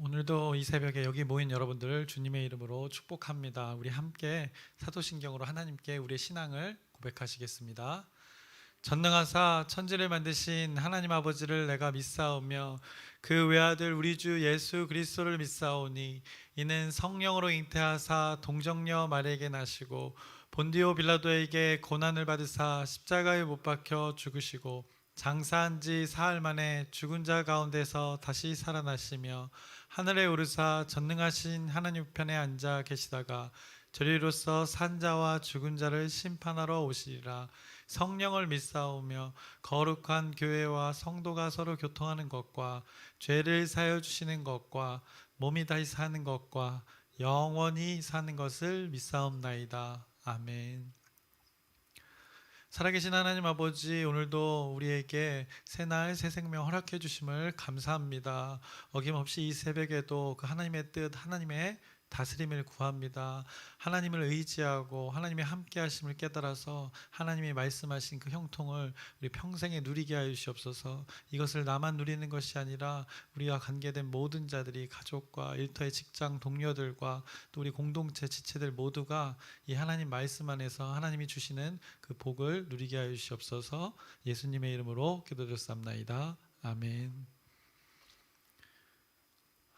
오늘도 이 새벽에 여기 모인 여러분들을 주님의 이름으로 축복합니다. 우리 함께 사도신경으로 하나님께 우리의 신앙을 고백하시겠습니다. 전능하사 천지를 만드신 하나님 아버지를 내가 믿사오며 그 외아들 우리 주 예수 그리스도를 믿사오니 이는 성령으로 잉태하사 동정녀 마리에게 나시고 본디오 빌라도에게 고난을 받으사 십자가에 못 박혀 죽으시고 장사한 지 사흘 만에 죽은 자 가운데서 다시 살아나시며 하늘에 오르사 전능하신 하나님 우편에 앉아 계시다가 저리로서 산자와 죽은 자를 심판하러 오시리라. 성령을 믿사오며 거룩한 교회와 성도가 서로 교통하는 것과 죄를 사여 주시는 것과 몸이 다시 사는 것과 영원히 사는 것을 믿사옵나이다. 아멘. 살아계신 하나님 아버지, 오늘도 우리에게 새날 새 생명 허락해 주심을 감사합니다. 어김없이 이 새벽에도 그 하나님의 뜻, 하나님의 다스림을 구합니다. 하나님을 의지하고 하나님의 함께 하심을 깨달아서 하나님이 말씀하신 그 형통을 우리 평생에 누리게 하여 주시옵소서. 이것을 나만 누리는 것이 아니라 우리와 관계된 모든 자들이, 가족과 일터의 직장 동료들과 또 우리 공동체 지체들 모두가 이 하나님 말씀 안에서 하나님이 주시는 그 복을 누리게 하여 주시옵소서. 예수님의 이름으로 기도드렸사옵나이다. 아멘.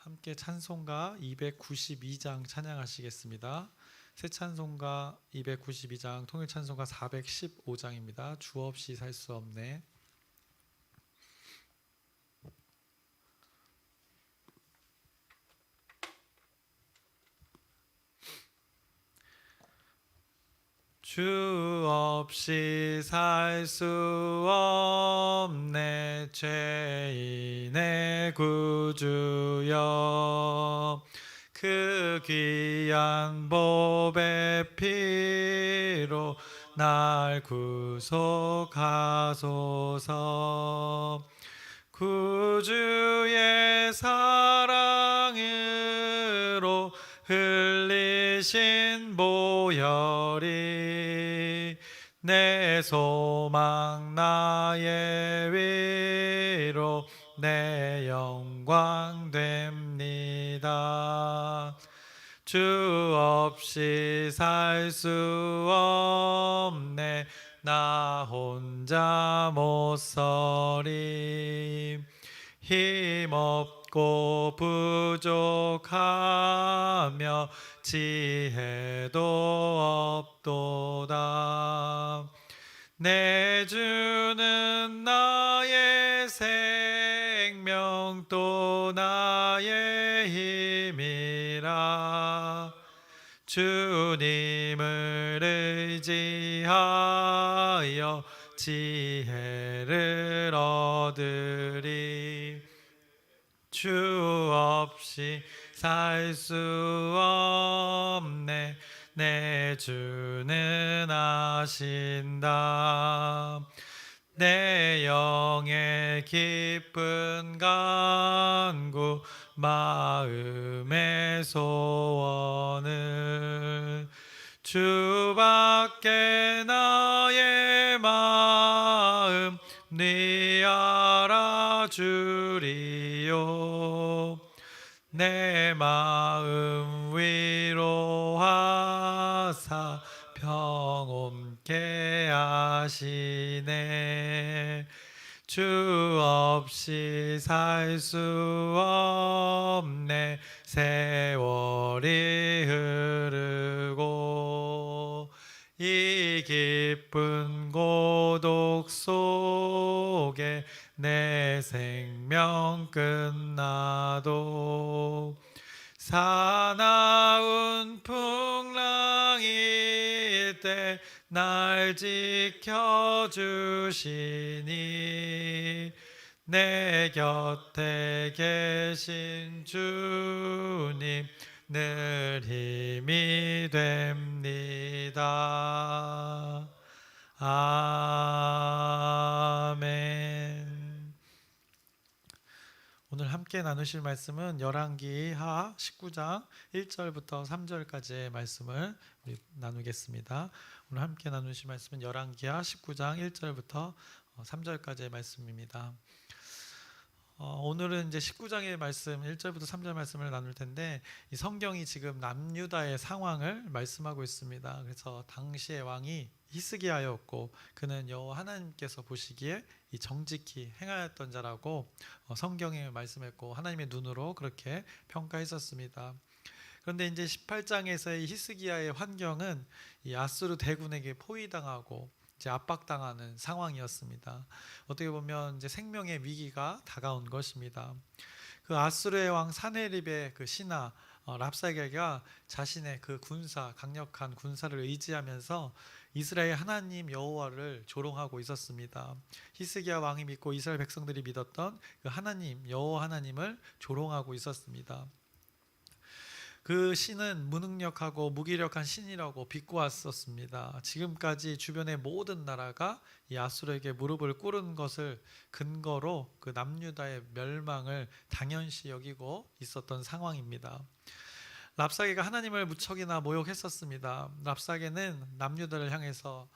함께 찬송가 292장 찬양하시겠습니다. 새 찬송가 292장, 통일 찬송가 415장입니다. 주 없이 살 수 없네. 주 없이 살 수 없네 죄인의 구주여, 그 귀한 보배 피로 날 구속하소서. 구주의 사랑으로 흘리신 보혈이 내 소망 나의 위로 내 영광 됩니다. 주 없이 살 수 없네 나 혼자 못 서리. 힘없고 부족하며 지혜도 없도다. 내 주는 나의 생명 또 나의 힘이라. 주님을 의지하여 지혜를 얻으리. 주 없이 살 수 없네 내 주는 아신다. 내 영의 깊은 간구 마음의 소원을 주밖에 나의 마음 네 알아주리요. 내 마음 위로하사 평온케 하시네. 주 없이 살 수 없네 세월이 흐르고 이 깊은 고독 속에 내 생명 끝나도 사나운 풍랑일 때 날 지켜주시니 내 곁에 계신 주님 늘 힘이 됩니다. 아멘. 오늘 함께 나누실 말씀은 열왕기하 19장 1절부터 3절까지의 말씀을 우리 나누겠습니다. 오늘 함께 나누실 말씀은 열왕기하 19장 1절부터 3절까지의 말씀입니다. 오늘은 이제 19장의 말씀 1절부터 3절 말씀을 나눌 텐데, 이 성경이 지금 남유다의 상황을 말씀하고 있습니다. 그래서 당시의 왕이 히스기야였고, 그는 여호와 하나님께서 보시기에 이 정직히 행하였던 자라고 성경에 말씀했고, 하나님의 눈으로 그렇게 평가했었습니다. 그런데 이제 18장에서의 히스기야의 환경은 이 아수르 대군에게 포위당하고 이제 압박당하는 상황이었습니다. 어떻게 보면 이제 생명의 위기가 다가온 것입니다. 그 아수르의 왕 사네립의 그 신하 랍사게가 자신의 그 강력한 군사를 의지하면서 이스라엘 하나님 여호와를 조롱하고 있었습니다. 히스기야 왕이 믿고 이스라엘 백성들이 믿었던 그 하나님 여호와 하나님을 조롱하고 있었습니다. 그 신은 무능력하고 무기력한 신이라고 비꼬았었습니다. 지금까지 주변의 모든 나라가 이 아수르에게 무릎을 꿇은 것을 근거로 그 남유다의 멸망을 당연시 여기고 있었던 상황입니다. 랍사게가 하나님을 무척이나 모욕했었습니다. 랍사게는 남유다를 향해서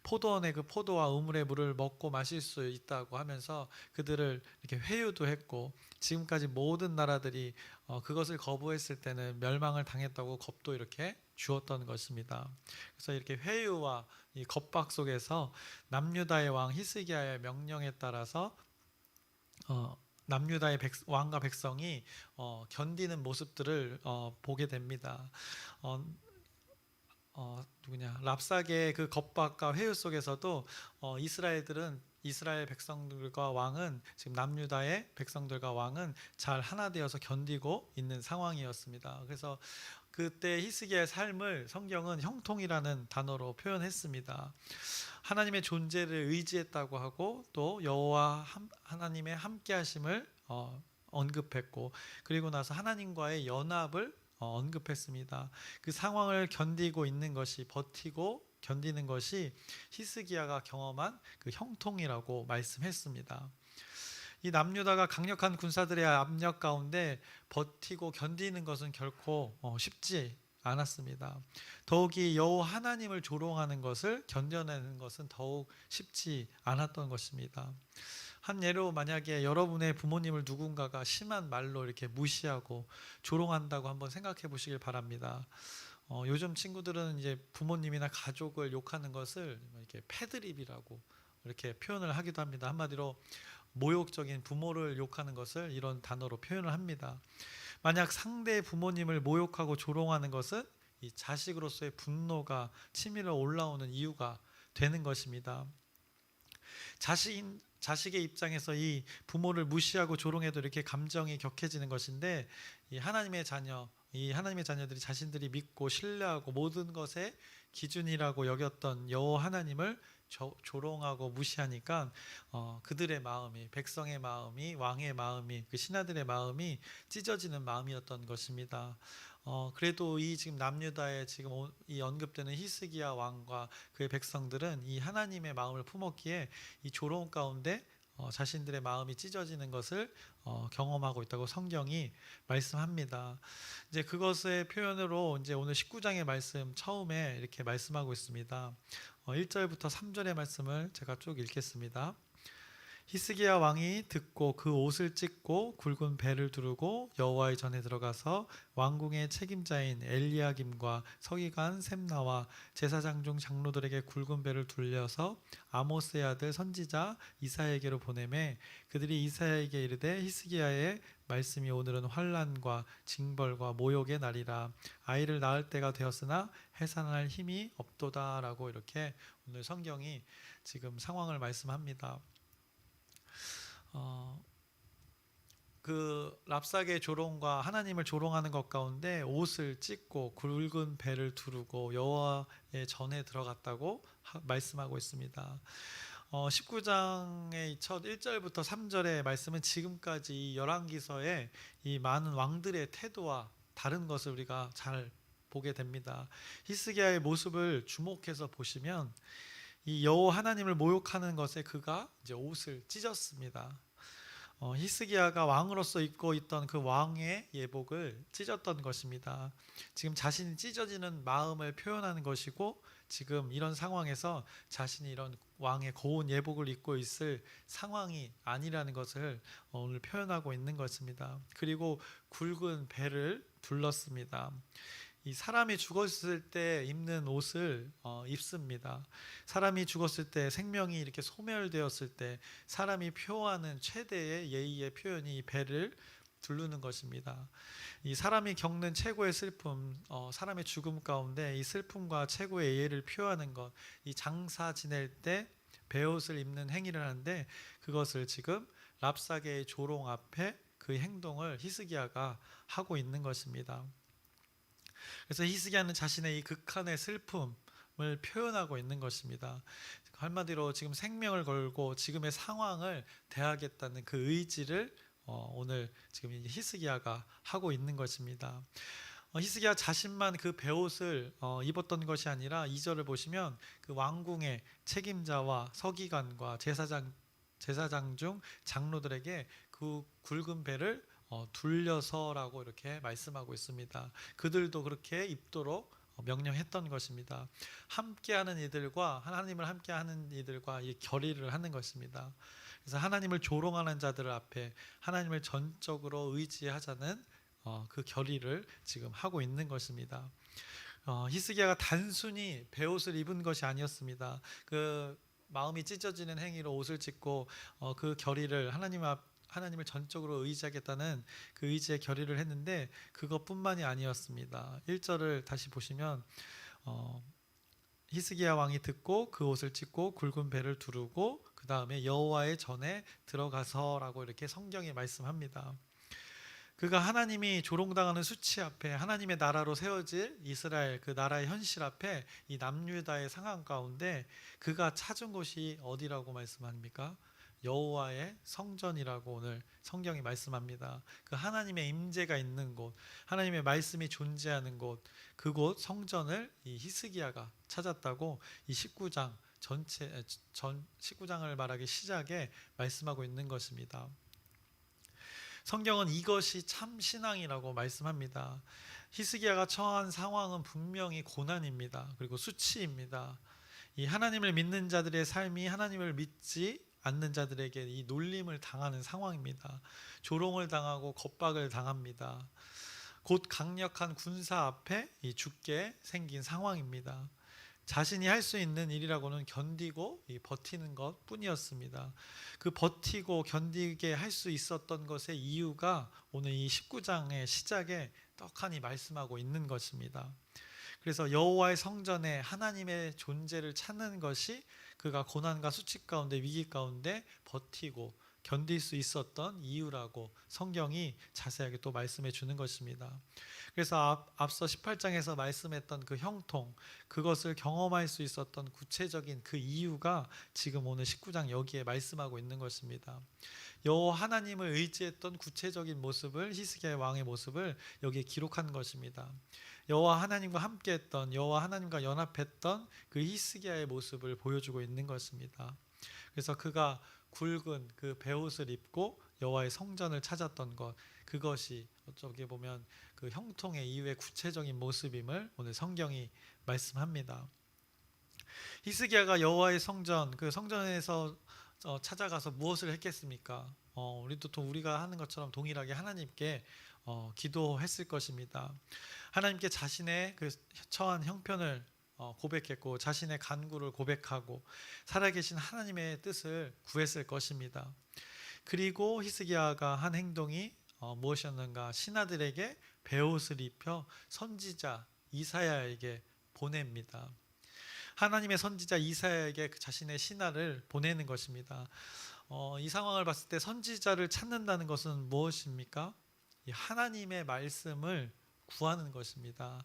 포도원의 그 포도와 우물의 물을 먹고 마실 수 있다고 하면서 그들을 이렇게 회유도 했고, 지금까지 모든 나라들이 그것을 거부했을 때는 멸망을 당했다고 겁도 이렇게 주었던 것입니다. 그래서 이렇게 회유와 이 겁박 속에서 남유다의 왕 히스기야의 명령에 따라서 남유다의 왕과 백성이 견디는 모습들을 보게 됩니다. 랍사게의 그 겁박과 회유 속에서도 이스라엘 백성들과 왕은, 지금 남유다의 백성들과 왕은 잘 하나 되어서 견디고 있는 상황이었습니다. 그래서 그때 히스기야의 삶을 성경은 형통이라는 단어로 표현했습니다. 하나님의 존재를 의지했다고 하고, 또 여호와 하나님의 함께하심을 언급했고, 그리고 나서 하나님과의 연합을 언급했습니다. 그 상황을 견디고 있는 것이, 버티고 견디는 것이 히스기야가 경험한 그 형통이라고 말씀했습니다. 이 남유다가 강력한 군사들의 압력 가운데 버티고 견디는 것은 결코 쉽지 않았습니다. 더욱이 여호와 하나님을 조롱하는 것을 견뎌내는 것은 더욱 쉽지 않았던 것입니다. 한 예로, 만약에 여러분의 부모님을 누군가가 심한 말로 이렇게 무시하고 조롱한다고 한번 생각해 보시길 바랍니다. 요즘 친구들은 이제 부모님이나 가족을 욕하는 것을 이렇게 패드립이라고 이렇게 표현을 하기도 합니다. 한마디로 모욕적인, 부모를 욕하는 것을 이런 단어로 표현을 합니다. 만약 상대의 부모님을 모욕하고 조롱하는 것은 이 자식으로서의 분노가 치밀어 올라오는 이유가 되는 것입니다. 자식의 입장에서 이 부모를 무시하고 조롱해도 이렇게 감정이 격해지는 것인데, 이 하나님의 자녀들이 자신들이 믿고 신뢰하고 모든 것의 기준이라고 여겼던 여호와 하나님을 조롱하고 무시하니까 그들의 마음이, 백성의 마음이, 왕의 마음이, 그 신하들의 마음이 찢어지는 마음이었던 것입니다. 그래도 이 지금 남유다에 지금 이 언급되는 히스기야 왕과 그의 백성들은 이 하나님의 마음을 품었기에 이 조롱 가운데 자신들의 마음이 찢어지는 것을 경험하고 있다고 성경이 말씀합니다. 이제 그것의 표현으로 이제 오늘 19장의 말씀 처음에 이렇게 말씀하고 있습니다. 1절부터 3절의 말씀을 제가 쭉 읽겠습니다. 히스기야 왕이 듣고 그 옷을 찢고 굵은 배를 두르고 여호와의 전에 들어가서 왕궁의 책임자인 엘리야김과 서기관 셈나와 제사장 중 장로들에게 굵은 배를 둘려서 아모스의 아들 선지자 이사야에게로 보내매, 그들이 이사야에게 이르되 히스기야의 말씀이 오늘은 환난과 징벌과 모욕의 날이라. 아이를 낳을 때가 되었으나 해산할 힘이 없도다라고 이렇게 오늘 성경이 지금 상황을 말씀합니다. 그 랍사게 조롱과 하나님을 조롱하는 것 가운데 옷을 찢고 굵은 배를 두르고 여호와의 전에 들어갔다고 말씀하고 있습니다. 19장의 첫 1절부터 3절의 말씀은 지금까지 이 열왕기서의 이 많은 왕들의 태도와 다른 것을 우리가 잘 보게 됩니다. 히스기야의 모습을 주목해서 보시면 이 여호와 하나님을 모욕하는 것에 그가 이제 옷을 찢었습니다. 히스기야가 왕으로서 입고 있던 그 왕의 예복을 찢었던 것입니다. 지금 자신이 찢어지는 마음을 표현하는 것이고, 지금 이런 상황에서 자신이 이런 왕의 고운 예복을 입고 있을 상황이 아니라는 것을 오늘 표현하고 있는 것입니다. 그리고 굵은 배를 둘렀습니다. 이 사람이 죽었을 때 입는 옷을 입습니다. 사람이 죽었을 때, 생명이 이렇게 소멸되었을 때 사람이 표하는 최대의 예의의 표현이 이 배를 두르는 것입니다. 이 사람이 겪는 최고의 슬픔, 사람의 죽음 가운데 이 슬픔과 최고의 예의를 표하는 것, 이 장사 지낼 때 베옷을 입는 행위를 하는데, 그것을 지금 랍사게의 조롱 앞에 그 행동을 히스기야가 하고 있는 것입니다. 그래서 히스기야는 자신의 이 극한의 슬픔을 표현하고 있는 것입니다. 한마디로 지금 생명을 걸고 지금의 상황을 대하겠다는 그 의지를 오늘 지금 히스기야가 하고 있는 것입니다. 히스기야 자신만 그 베옷을 입었던 것이 아니라 2절을 보시면 그 왕궁의 책임자와 서기관과 제사장 중 장로들에게 그 굵은 배를 둘려서라고 이렇게 말씀하고 있습니다. 그들도 그렇게 입도록 명령했던 것입니다. 함께하는 이들과 하나님을 함께하는 이들과 이 결의를 하는 것입니다. 그래서 하나님을 조롱하는 자들 앞에 하나님을 전적으로 의지하자는 그 결의를 지금 하고 있는 것입니다. 히스기야가 단순히 베옷을 입은 것이 아니었습니다. 그 마음이 찢어지는 행위로 옷을 찢고 그 결의를 하나님을 전적으로 의지하겠다는 그 의지의 결의를 했는데, 그것뿐만이 아니었습니다. 1절을 다시 보시면 히스기야 왕이 듣고 그 옷을 찢고 굵은 배를 두르고 그 다음에 여호와의 전에 들어가서라고 이렇게 성경이 말씀합니다. 그가 하나님이 조롱당하는 수치 앞에, 하나님의 나라로 세워질 이스라엘 그 나라의 현실 앞에, 이 남유다의 상황 가운데 그가 찾은 곳이 어디라고 말씀합니까? 여호와의 성전이라고 오늘 성경이 말씀합니다. 그 하나님의 임재가 있는 곳, 하나님의 말씀이 존재하는 곳, 그곳 성전을 이 히스기야가 찾았다고 이 19장 전체 19장을 말하기 시작에 말씀하고 있는 것입니다. 성경은 이것이 참 신앙이라고 말씀합니다. 히스기야가 처한 상황은 분명히 고난입니다. 그리고 수치입니다. 이 하나님을 믿는 자들의 삶이 하나님을 믿지 않는 자들에게 이 놀림을 당하는 상황입니다. 조롱을 당하고 겁박을 당합니다. 곧 강력한 군사 앞에 죽게 생긴 상황입니다. 자신이 할 수 있는 일이라고는 견디고 버티는 것 뿐이었습니다. 그 버티고 견디게 할 수 있었던 것의 이유가 오늘 이 19장의 시작에 떡하니 말씀하고 있는 것입니다. 그래서 여호와의 성전에 하나님의 존재를 찾는 것이 그가 고난과 수치 가운데, 위기 가운데 버티고 견딜 수 있었던 이유라고 성경이 자세하게 또 말씀해 주는 것입니다. 그래서 앞서 18장에서 말씀했던 그 형통, 그것을 경험할 수 있었던 구체적인 그 이유가 지금 오늘 19장 여기에 말씀하고 있는 것입니다. 여호와 하나님을 의지했던 구체적인 모습을, 히스기야 왕의 모습을 여기에 기록한 것입니다. 여호와 하나님과 함께했던, 여호와 하나님과 연합했던 그 히스기야의 모습을 보여주고 있는 것입니다. 그래서 그가 굵은 그 베옷을 입고 여호와의 성전을 찾았던 것, 그것이 어떻게 보면 그 형통의 이유의 구체적인 모습임을 오늘 성경이 말씀합니다. 히스기야가 여호와의 성전, 그 성전에서 찾아가서 무엇을 했겠습니까? 우리가 하는 것처럼 동일하게 하나님께 기도했을 것입니다. 하나님께 자신의 그 처한 형편을 고백했고, 자신의 간구를 고백하고 살아계신 하나님의 뜻을 구했을 것입니다. 그리고 히스기야가 한 행동이 무엇이었는가? 신하들에게 베옷을 입혀 선지자 이사야에게 보냅니다. 하나님의 선지자 이사야에게 자신의 신하를 보내는 것입니다. 이 상황을 봤을 때 선지자를 찾는다는 것은 무엇입니까? 하나님의 말씀을 구하는 것입니다.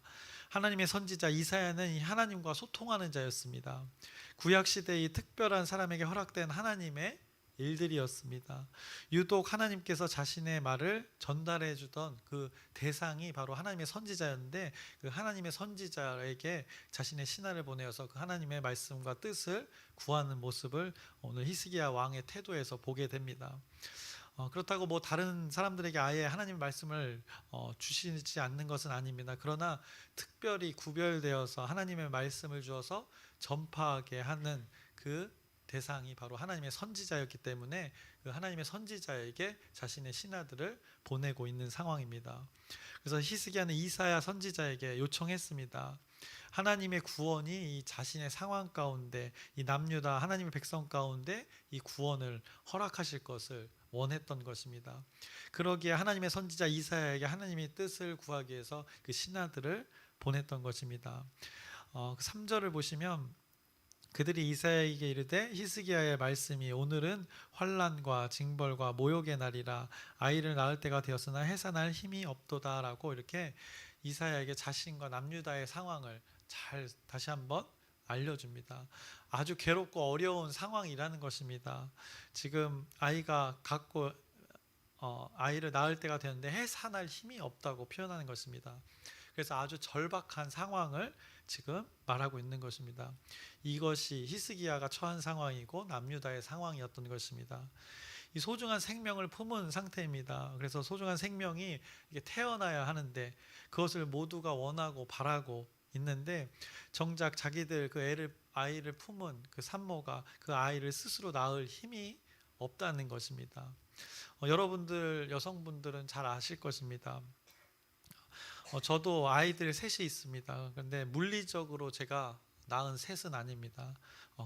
하나님의 선지자 이사야는 하나님과 소통하는 자였습니다. 구약 시대의 특별한 사람에게 허락된 하나님의 일들이었습니다. 유독 하나님께서 자신의 말을 전달해 주던 그 대상이 바로 하나님의 선지자였는데, 그 하나님의 선지자에게 자신의 신하를 보내어서 그 하나님의 말씀과 뜻을 구하는 모습을 오늘 히스기야 왕의 태도에서 보게 됩니다. 그렇다고 뭐 다른 사람들에게 아예 하나님의 말씀을 주시지 않는 것은 아닙니다. 그러나 특별히 구별되어서 하나님의 말씀을 주어서 전파하게 하는 그 대상이 바로 하나님의 선지자였기 때문에 그 하나님의 선지자에게 자신의 신하들을 보내고 있는 상황입니다. 그래서 히스기야는 이사야 선지자에게 요청했습니다. 하나님의 구원이 이 자신의 상황 가운데, 이 남유다 하나님의 백성 가운데 이 구원을 허락하실 것을 원했던 것입니다. 그러기에 하나님의 선지자 이사야에게 하나님의 뜻을 구하기 위해서 그 신하들을 보냈던 것입니다. 3절을 보시면 그들이 이사야에게 이르되 히스기야의 말씀이 오늘은 환난과 징벌과 모욕의 날이라 아이를 낳을 때가 되었으나 해산할 힘이 없도다라고 이렇게 이사야에게 자신과 남유다의 상황을 잘 다시 한번 알려줍니다. 아주 괴롭고 어려운 상황이라는 것입니다. 지금 아이가 갖고 아이를 낳을 때가 되었는데 해산할 힘이 없다고 표현하는 것입니다. 그래서 아주 절박한 상황을 지금 말하고 있는 것입니다. 이것이 히스기야가 처한 상황이고 남유다의 상황이었던 것입니다. 이 소중한 생명을 품은 상태입니다. 그래서 소중한 생명이 이게 태어나야 하는데 그것을 모두가 원하고 바라고 있는데 정작 자기들 그 아이를 품은 그 산모가 그 아이를 스스로 낳을 힘이 없다는 것입니다. 여러분들 여성분들은 잘 아실 것입니다. 저도 아이들 셋이 있습니다. 그런데 물리적으로 제가 낳은 셋은 아닙니다.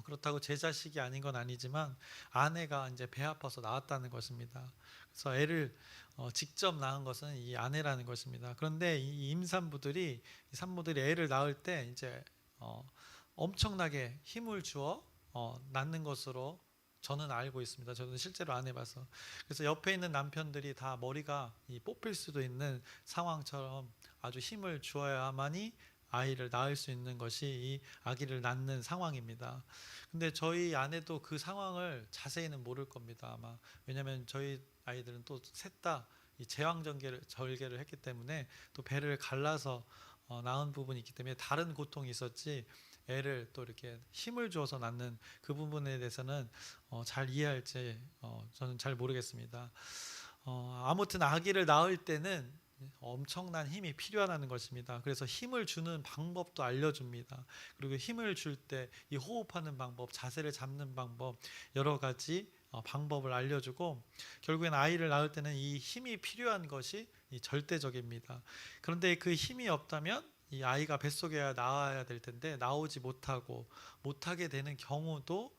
그렇다고 제 자식이 아닌 건 아니지만 아내가 이제 배 아파서 낳았다는 것입니다. 그래서 애를 직접 낳은 것은 이 아내라는 것입니다. 그런데 이 임산부들이 이 산모들이 애를 낳을 때 이제 엄청나게 힘을 주어 낳는 것으로 저는 알고 있습니다. 저는 실제로 안 해봐서. 그래서 옆에 있는 남편들이 다 머리가 뽑힐 수도 있는 상황처럼 아주 힘을 주어야만이 아이를 낳을 수 있는 것이 이 아기를 낳는 상황입니다. 근데 저희 아내도 그 상황을 자세히는 모를 겁니다. 아마 왜냐하면 저희 아이들은 또 셋 다 제왕절개를 했기 때문에 또 배를 갈라서 낳은 부분이 있기 때문에 다른 고통이 있었지 애를 또 이렇게 힘을 주어서 낳는 그 부분에 대해서는 잘 이해할지 저는 잘 모르겠습니다. 아무튼 아기를 낳을 때는 엄청난 힘이 필요하다는 것입니다. 그래서 힘을 주는 방법도 알려줍니다. 그리고 힘을 줄 때 이 호흡하는 방법, 자세를 잡는 방법, 여러 가지 방법을 알려주고 결국엔 아이를 낳을 때는 이 힘이 필요한 것이 절대적입니다. 그런데 그 힘이 없다면 이 아이가 뱃속에 나와야 될 텐데 나오지 못하게 되는 경우도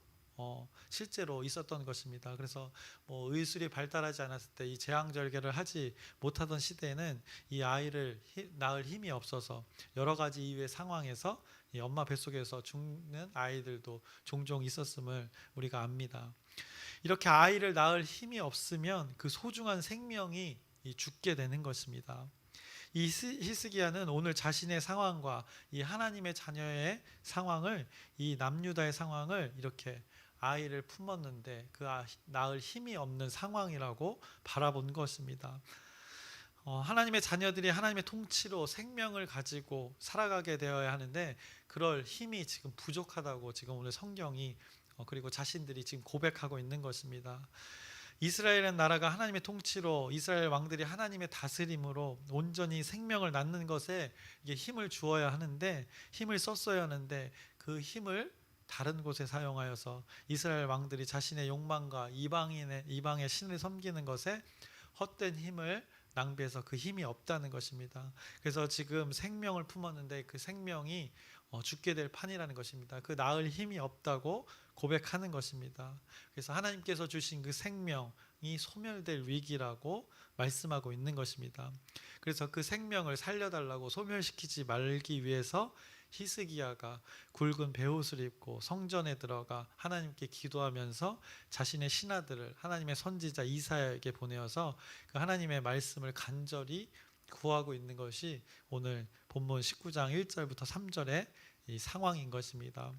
실제로 있었던 것입니다. 그래서 뭐 의술이 발달하지 않았을 때 이 제왕절개를 하지 못하던 시대에는 이 아이를 낳을 힘이 없어서 여러 가지 이유의 상황에서 이 엄마 뱃속에서 죽는 아이들도 종종 있었음을 우리가 압니다. 이렇게 아이를 낳을 힘이 없으면 그 소중한 생명이 죽게 되는 것입니다. 이 히스기야는 오늘 자신의 상황과 이 하나님의 자녀의 상황을, 이 남유다의 상황을 이렇게 아이를 품었는데 그 낳을 힘이 없는 상황이라고 바라본 것입니다. 하나님의 자녀들이 하나님의 통치로 생명을 가지고 살아가게 되어야 하는데 그럴 힘이 지금 부족하다고 지금 오늘 성경이 그리고 자신들이 지금 고백하고 있는 것입니다. 이스라엘은 나라가 하나님의 통치로 이스라엘 왕들이 하나님의 다스림으로 온전히 생명을 낳는 것에 이게 힘을 주어야 하는데 힘을 썼어야 하는데 그 힘을 다른 곳에 사용하여서 이스라엘 왕들이 자신의 욕망과 이방의 신을 섬기는 것에 헛된 힘을 낭비해서 그 힘이 없다는 것입니다. 그래서 지금 생명을 품었는데 그 생명이 죽게 될 판이라는 것입니다. 그 낳을 힘이 없다고 고백하는 것입니다. 그래서 하나님께서 주신 그 생명이 소멸될 위기라고 말씀하고 있는 것입니다. 그래서 그 생명을 살려달라고 소멸시키지 말기 위해서 히스기야가 굵은 베옷을 입고 성전에 들어가 하나님께 기도하면서 자신의 신하들을 하나님의 선지자 이사야에게 보내어서 그 하나님의 말씀을 간절히 구하고 있는 것이 오늘 본문 19장 1절부터 3절의 이 상황인 것입니다.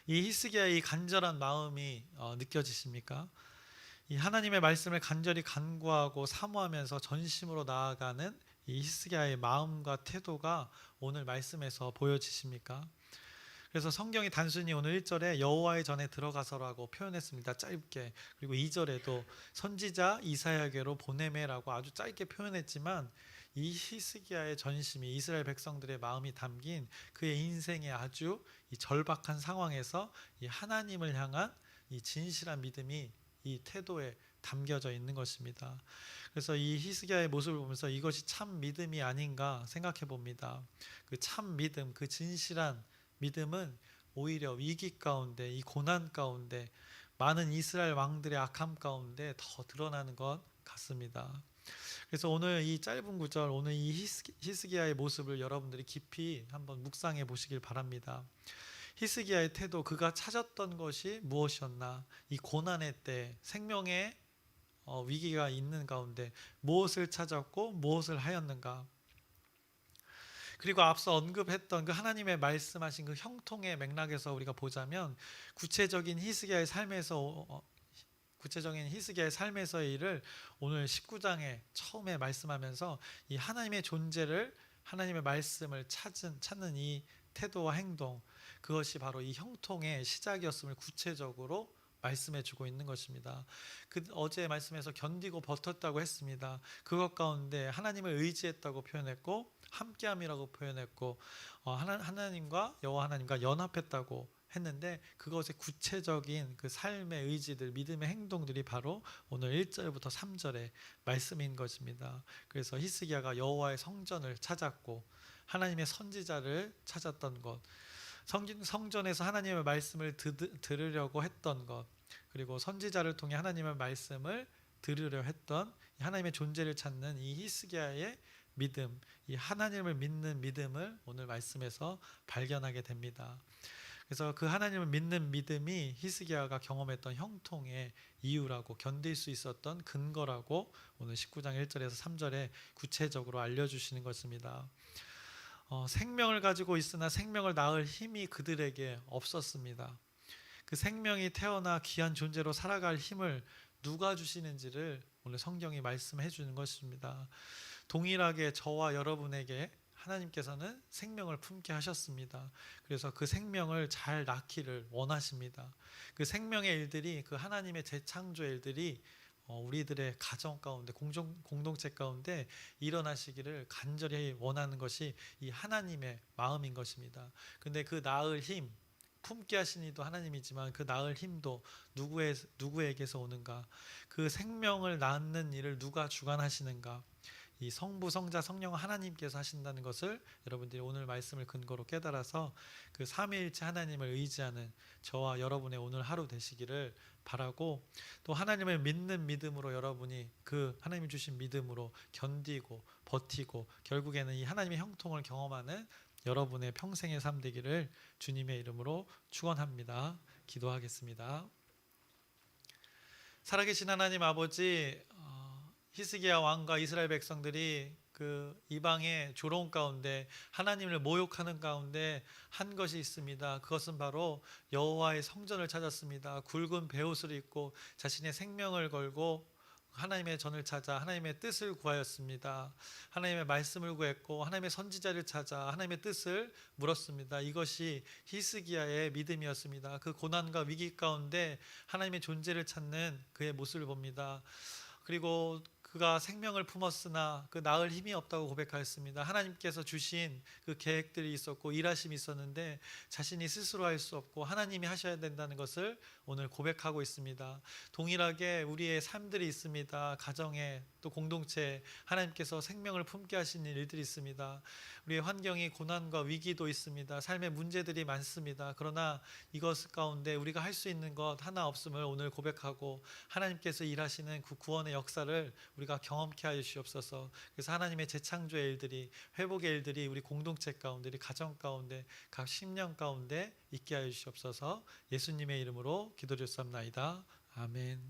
이 히스기야의 이 간절한 마음이 느껴지십니까? 이 하나님의 말씀을 간절히 간구하고 사모하면서 전심으로 나아가는 이 히스기야의 마음과 태도가 오늘 말씀에서 보여지십니까? 그래서 성경이 단순히 오늘 1절에 여호와의 전에 들어가서라고 표현했습니다. 짧게. 그리고 2절에도 선지자 이사야에게로 보내매라고 아주 짧게 표현했지만 이 히스기야의 전심이 이스라엘 백성들의 마음이 담긴 그의 인생의 아주 이 절박한 상황에서 이 하나님을 향한 이 진실한 믿음이 이 태도에 담겨져 있는 것입니다. 그래서 이 히스기야의 모습을 보면서 이것이 참 믿음이 아닌가 생각해 봅니다. 그 참 믿음, 그 진실한 믿음은 오히려 위기 가운데, 이 고난 가운데, 많은 이스라엘 왕들의 악함 가운데 더 드러나는 것 같습니다. 그래서 오늘 이 짧은 구절, 오늘 이 히스기야의 모습을 여러분들이 깊이 한번 묵상해 보시길 바랍니다. 히스기야의 태도, 그가 찾았던 것이 무엇이었나? 이 고난의 때, 생명의 위기가 있는 가운데 무엇을 찾았고 무엇을 하였는가? 그리고 앞서 언급했던 그 하나님의 말씀하신 그 형통의 맥락에서 우리가 보자면 구체적인 히스기야의 삶에서의 일을 오늘 19장에 처음에 말씀하면서 이 하나님의 존재를, 하나님의 말씀을 찾는 이 태도와 행동, 그것이 바로 이 형통의 시작이었음을 구체적으로 말씀해 주고 있는 것입니다. 그 어제 말씀에서 견디고 버텼다고 했습니다. 그것 가운데 하나님을 의지했다고 표현했고 함께함이라고 표현했고 하나님과 여호와 하나님과 연합했다고 했는데 그것의 구체적인 그 삶의 의지들, 믿음의 행동들이 바로 오늘 1절부터 3절의 말씀인 것입니다. 그래서 히스기야가 여호와의 성전을 찾았고 하나님의 선지자를 찾았던 것, 성전에서 하나님의 말씀을 들으려고 했던 것, 그리고 선지자를 통해 하나님의 말씀을 들으려 했던 하나님의 존재를 찾는 이 히스기야의 믿음, 이 하나님을 믿는 믿음을 오늘 말씀에서 발견하게 됩니다. 그래서 그 하나님을 믿는 믿음이 히스기야가 경험했던 형통의 이유라고, 견딜 수 있었던 근거라고 오늘 19장 1절에서 3절에 구체적으로 알려주시는 것입니다. 생명을 가지고 있으나 생명을 낳을 힘이 그들에게 없었습니다. 그 생명이 태어나 귀한 존재로 살아갈 힘을 누가 주시는지를 오늘 성경이 말씀해 주는 것입니다. 동일하게 저와 여러분에게 하나님께서는 생명을 품게 하셨습니다. 그래서 그 생명을 잘 낳기를 원하십니다. 그 생명의 일들이, 그 하나님의 재창조의 일들이 우리들의 가정 가운데, 공동체 가운데 일어나시기를 간절히 원하는 것이 이 하나님의 마음인 것입니다. 근데 그 낳을 힘, 품게 하신 이도 하나님이지만 그 낳을 힘도 누구에게서 오는가? 그 생명을 낳는 일을 누가 주관하시는가? 이 성부, 성자, 성령 하나님께서 하신다는 것을 여러분들이 오늘 말씀을 근거로 깨달아서 그 삼위일체 하나님을 의지하는 저와 여러분의 오늘 하루 되시기를 바라고, 또 하나님을 믿는 믿음으로 여러분이 그 하나님이 주신 믿음으로 견디고 버티고 결국에는 이 하나님의 형통을 경험하는 여러분의 평생의 삶 되기를 주님의 이름으로 축원합니다. 기도하겠습니다. 살아계신 하나님 아버지, 히스기야 왕과 이스라엘 백성들이 그 이방의 조롱 가운데 하나님을 모욕하는 가운데 한 것이 있습니다. 그것은 바로 여호와의 성전을 찾았습니다. 굵은 베옷을 입고 자신의 생명을 걸고 하나님의 전을 찾아 하나님의 뜻을 구하였습니다. 하나님의 말씀을 구했고 하나님의 선지자를 찾아 하나님의 뜻을 물었습니다. 이것이 히스기야의 믿음이었습니다. 그 고난과 위기 가운데 하나님의 존재를 찾는 그의 모습을 봅니다. 그리고 그가 생명을 품었으나 그 낳을 힘이 없다고 고백하였습니다. 하나님께서 주신 그 계획들이 있었고 일하심이 있었는데 자신이 스스로 할 수 없고 하나님이 하셔야 된다는 것을 오늘 고백하고 있습니다. 동일하게 우리의 삶들이 있습니다. 가정에 또 공동체에 하나님께서 생명을 품게 하시는 일들이 있습니다. 우리의 환경이 고난과 위기도 있습니다. 삶의 문제들이 많습니다. 그러나 이것 가운데 우리가 할 수 있는 것 하나 없음을 오늘 고백하고 하나님께서 일하시는 그 구원의 역사를 우리가 경험케 하여 주시옵소서. 그래서 하나님의 재창조의 일들이, 회복의 일들이 우리 공동체 가운데, 우리 가정 가운데, 각 심령 가운데 있게 하여 주시옵소서. 예수님의 이름으로 기도드렸사옵나이다. 아멘.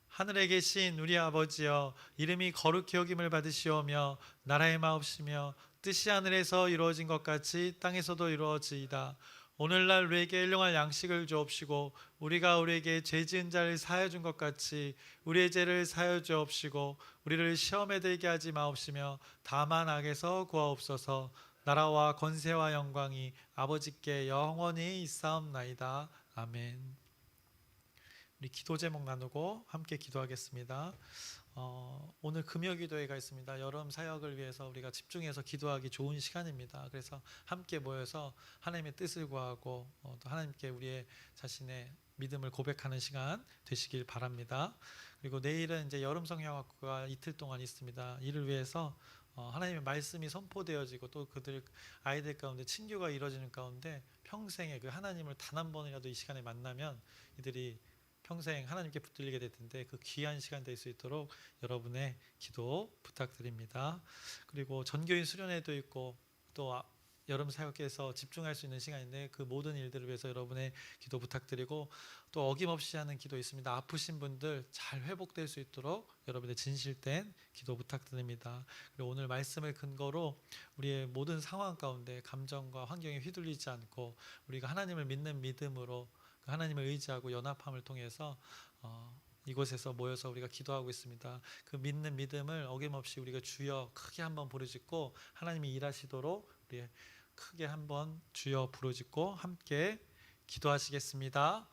하늘에 계신 우리 아버지여, 이름이 거룩히 여김을 받으시오며 나라의 마옵시며 뜻이 하늘에서 이루어진 것 같이 땅에서도 이루어지이다. 오늘날 우리에게 일용할 양식을 주옵시고 우리가 우리에게 죄 지은 자를 사하여 준 것 같이 우리의 죄를 사하여 주옵시고 우리를 시험에 들게 하지 마옵시며 다만 악에서 구하옵소서. 나라와 권세와 영광이 아버지께 영원히 있사옵나이다. 아멘. 우리 기도 제목 나누고 함께 기도하겠습니다. 오늘 금요 기도회가 있습니다. 여름 사역을 위해서 우리가 집중해서 기도하기 좋은 시간입니다. 그래서 함께 모여서 하나님의 뜻을 구하고 또 하나님께 우리의 자신의 믿음을 고백하는 시간 되시길 바랍니다. 그리고 내일은 이제 여름 성경학교가 이틀 동안 있습니다. 이를 위해서 하나님의 말씀이 선포되어지고 또 그들 아이들 가운데 친교가 이루어지는 가운데 평생에 그 하나님을 단 한 번이라도 이 시간에 만나면 이들이 평생 하나님께 붙들리게 될 텐데 그 귀한 시간 될 수 있도록 여러분의 기도 부탁드립니다. 그리고 전교인 수련회도 있고 또 여름 사역에서 집중할 수 있는 시간인데 그 모든 일들을 위해서 여러분의 기도 부탁드리고 또 어김없이 하는 기도 있습니다. 아프신 분들 잘 회복될 수 있도록 여러분의 진실된 기도 부탁드립니다. 그리고 오늘 말씀을 근거로 우리의 모든 상황 가운데 감정과 환경에 휘둘리지 않고 우리가 하나님을 믿는 믿음으로 하나님을 의지하고 연합함을 통해서 이곳에서 모여서 우리가 기도하고 있습니다. 그 믿는 믿음을 어김없이 우리가 주여 크게 한번 부르짖고 하나님이 일하시도록 우리 크게 한번 주여 부르짖고 함께 기도하시겠습니다.